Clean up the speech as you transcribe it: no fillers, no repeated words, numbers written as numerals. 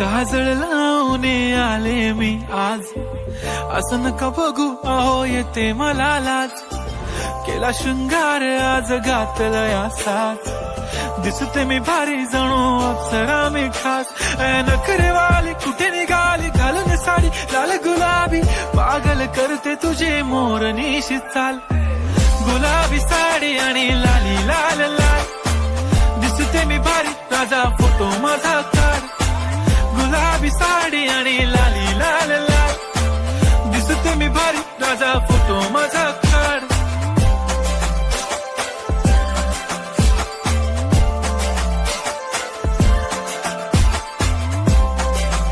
काजळ लावून आले मी आज, असं नका बघू अहो येते मला लाज. केला शृंगार आज घातलाय असाच, दिसते मी भारी जणू अप्सरा मी खास. नखरेवाली कुठे निघाली घालून साडी लाल गुलाबी, पागल करते तुझे मोरनीशी चाल. गुलाबी साडी आणि लाली लाल लाल, दिसते मी भारी राजा फोटो माझा काढ. गुलाबी साडी आणि लाली लाल लाल, दिसते मी भारी राजा फोटो माझा